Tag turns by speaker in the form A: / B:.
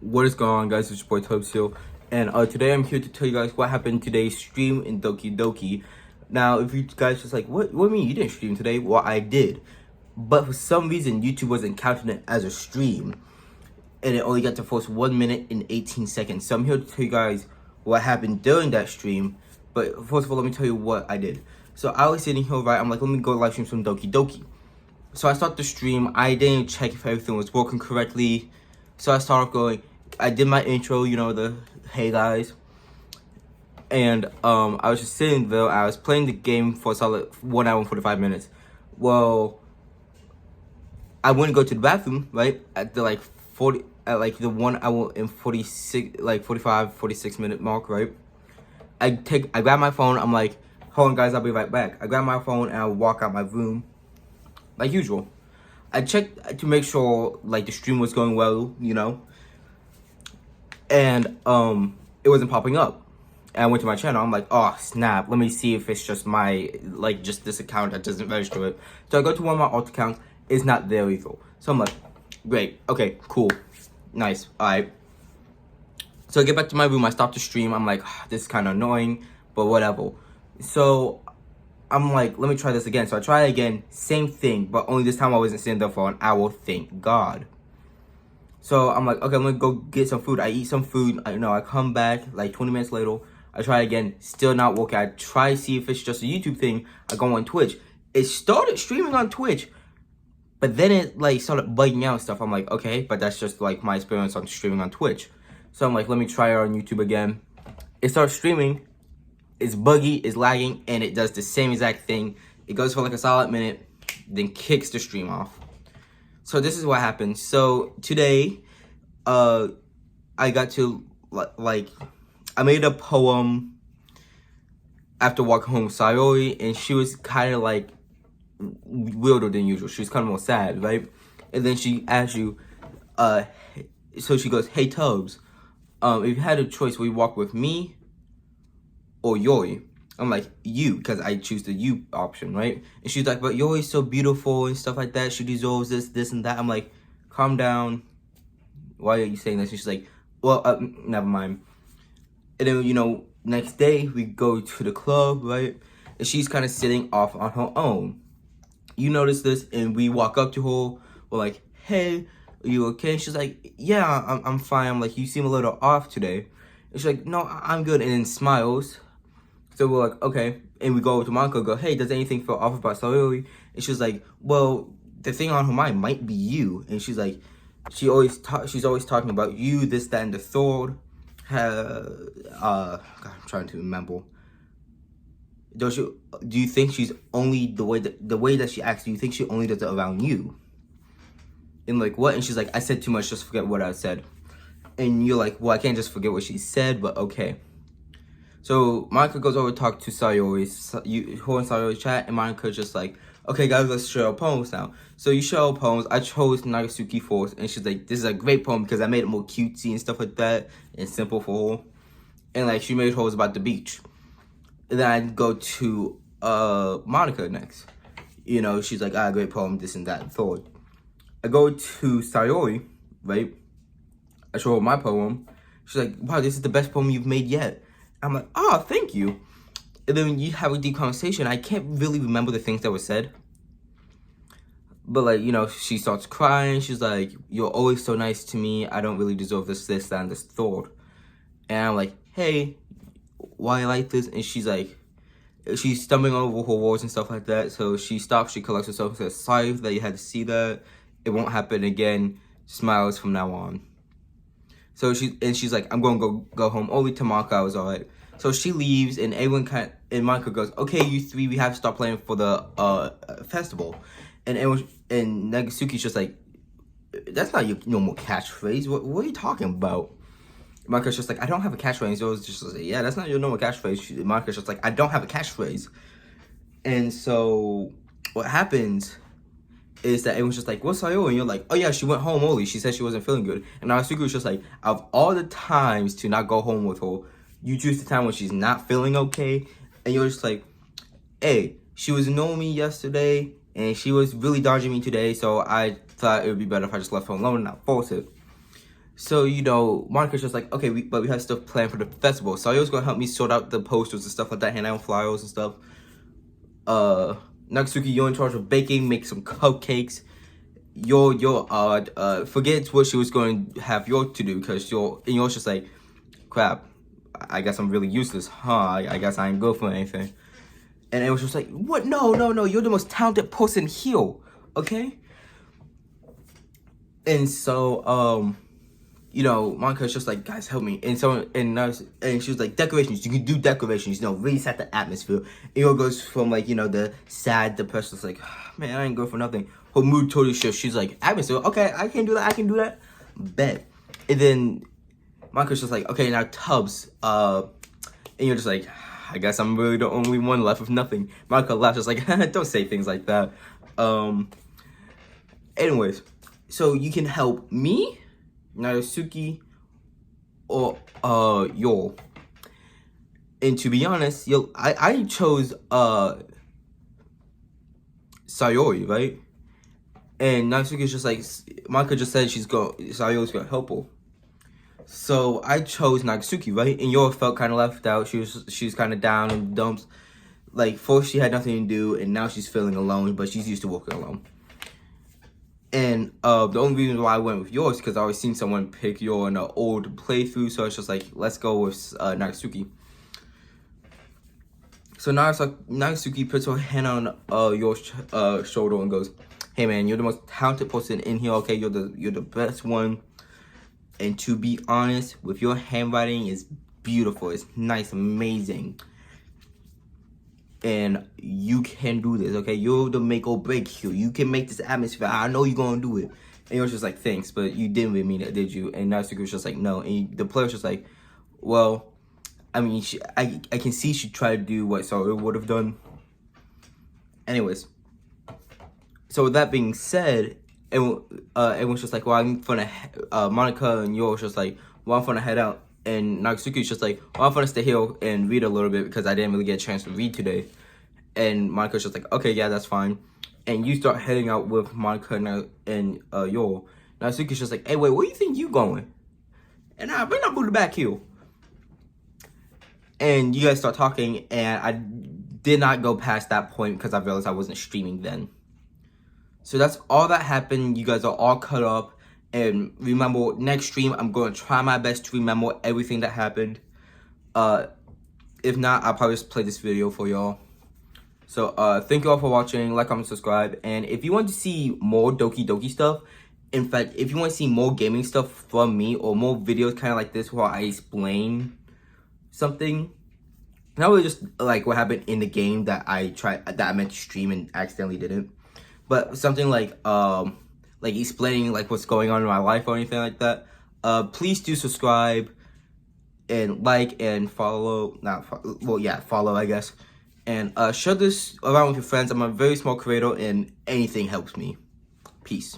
A: What is going on, guys? It's your boy Tubsil, and today I'm here to tell you guys what happened today's stream in Doki Doki. Now, if you guys just like, what do you mean you didn't stream today? Well, I did, but for some reason YouTube wasn't counting it as a stream, and it only got to post 1 minute and 18 seconds. So I'm here to tell you guys what happened during that stream. But first of all, let me tell you what I did. So I was sitting here, right? I'm like, let me go live stream some Doki Doki. So I start the stream. I didn't check if everything was working correctly. So I started going. I did my intro, you know, the hey guys. And I was just sitting there. I was playing the game for a solid 1 hour and 45 minutes. Well, I wouldn't go to the bathroom, right? At the the 1 hour and 46 minute mark, right? I grab my phone. I'm like, hold on, guys, I'll be right back. I grab my phone and I walk out my room, like usual. I checked to make sure like the stream was going well, you know. And it wasn't popping up. And I went to my channel. I'm like, oh snap, let me see if it's just my just this account that doesn't register it. So I go to one of my alt accounts. It's not there either. So I'm like, great, okay, cool, nice, alright. So I get back to my room. I stop the stream. I'm like, this is kind of annoying, but whatever. So I'm like, let me try this again. So I try it again, same thing, but only this time I wasn't sitting there for an hour, thank God. So I'm like, okay, I'm gonna go get some food. I eat some food. I come back like 20 minutes later. I try again, still not working. I try to see if it's just a YouTube thing. I go on Twitch. It started streaming on Twitch, but then it like started bugging out and stuff. I'm like, okay, but that's just like my experience on streaming on Twitch. So I'm like, let me try it on YouTube again. It starts streaming. It's buggy, it's lagging, and it does the same exact thing. It goes for like a solid minute, then kicks the stream off. So this is what happened. So today, I got to I made a poem after walking home with Sayori, and she was kind of like weirder than usual. She was kind of more sad, right? And then she asked you, so she goes, hey Tubbs, if you had a choice, will you walk with me or Yori? I'm like, you, because I choose the you option, right? And she's like, but Yori's so beautiful and stuff like that. She deserves this, and that. I'm like, calm down. Why are you saying this? And she's like, well, never mind. And then, next day, we go to the club, right? And she's kind of sitting off on her own. You notice this, and we walk up to her. We're like, hey, are you okay? And she's like, yeah, I'm fine. I'm like, you seem a little off today. And she's like, no, I'm good. And then smiles. So we're like, okay. And we go over to Monica and go, hey, does anything feel off about Sayori? And she's like, well, the thing on her mind might be you. And she's like, she's always talking about you, this, that, and the third. God, I'm trying to remember. Do you think she's only the way that she acts? Do you think she only does it around you? And like, what? And she's like, I said too much, just forget what I said. And you're like, well, I can't just forget what she said, but okay. So Monica goes over to talk to Sayori. Her and Sayori chat, and Monica's just like, okay, guys, let's share our poems now. So you share our poems. I chose Nagatsuki first, and she's like, this is a great poem because I made it more cutesy and stuff like that, and simple for her. And like, she made hers about the beach. And then I go to Monica next. She's like, great poem, this and that, and third. I go to Sayori, right? I show her my poem. She's like, wow, this is the best poem you've made yet. I'm like, oh, thank you. And then you have a deep conversation. I can't really remember the things that were said. But she starts crying. She's like, you're always so nice to me. I don't really deserve this, that, and this third. And I'm like, hey, why like this? And she's like, she's stumbling over her words and stuff like that. So she stops, she collects herself and says, sorry that you had to see that. It won't happen again. Smiles from now on. So she's like, I'm going to go home. Only to Monica, I was all right. So she leaves, and everyone and Monica goes, okay, you three, we have to start playing for the festival. And Nagatsuki's just like, that's not your normal catchphrase. What are you talking about? Monica's just like, I don't have a catchphrase. So it was just like, yeah, that's not your normal catchphrase. Monica's just like, I don't have a catchphrase. And so what happens is that everyone's just like, what's Sayori? And you're like, oh yeah, she went home early. She said she wasn't feeling good. And Nagatsuki was just like, of all the times to not go home with her, you choose the time when she's not feeling okay. And you're just like, hey, she was annoying me yesterday, and she was really dodging me today, so I thought it would be better if I just left her alone and not force it. So, you know, Monica's just like, okay, but we have stuff planned for the festival. Sayo's gonna help me sort out the posters and stuff like that, hand out flyers and stuff. Natsuki, you're in charge of baking, make some cupcakes. Forget what she was going to have York to do, because yours just like, crap, I guess I'm really useless, huh? I guess I ain't good for anything. And it was just like, what? No, you're the most talented person here, okay? And so, you know, Monica's just like, guys, help me. And she was like, decorations, you can do decorations, you know, really set the atmosphere. And it goes from like, you know, the sad, depressed, it's like, man, I ain't good for nothing. Her mood totally shifts. She's like, atmosphere, okay, I can do that. Bet. And then Monica's just like, okay, now tubs. And you're just like, I guess I'm really the only one left with nothing. Monica laughs, just like, don't say things like that. Anyways, so you can help me, Narusuke, or Yo. And to be honest, I chose Sayori, right? And Narusuke's just like, Monica just said Sayori's gonna help her. So I chose Natsuki, right? And Yo felt kind of left out. She was kind of down in the dumps. Like, first she had nothing to do, and now she's feeling alone, but she's used to working alone. And the only reason why I went with yours because I always seen someone pick your in an old playthrough, so it's just like, let's go with Natsuki. So Natsuki puts her hand on your shoulder and goes, "Hey man, you're the most talented person in here. Okay, you're the best one. And to be honest, with your handwriting, is beautiful. It's nice, amazing. And you can do this, okay? You're the make or break here. You can make this atmosphere. I know you're gonna do it." And you're just like, "Thanks, but you didn't really mean it, did you?" And Natsuki was just like, "No." And the player's just like, "Well, I mean, I can see she tried to do what Saru would have done." Anyways, so with that being said, everyone's just like, "Well, I'm gonna." Monica and Yo was just like, "Well, I'm gonna head out." And Natsuki's just like, "Well, I'm gonna stay here and read a little bit because I didn't really get a chance to read today." And Monica's just like, "Okay, yeah, that's fine." And you start heading out with Monica and Yo. Natsuki's just like, "Hey, wait, where do you think you going?" And I bring that booty back here. And you guys start talking, and I did not go past that point because I realized I wasn't streaming then. So that's all that happened. You guys are all cut up. And remember, next stream, I'm going to try my best to remember everything that happened. If not, I'll probably just play this video for y'all. So, thank you all for watching. Like, comment, subscribe. And if you want to see more Doki Doki stuff, in fact, if you want to see more gaming stuff from me, or more videos kind of like this where I explain something, not really just like what happened in the game that I meant to stream and accidentally didn't, but something like explaining like what's going on in my life or anything like that, please do subscribe and like and follow. Follow, I guess. And share this around with your friends. I'm a very small creator and anything helps me. Peace.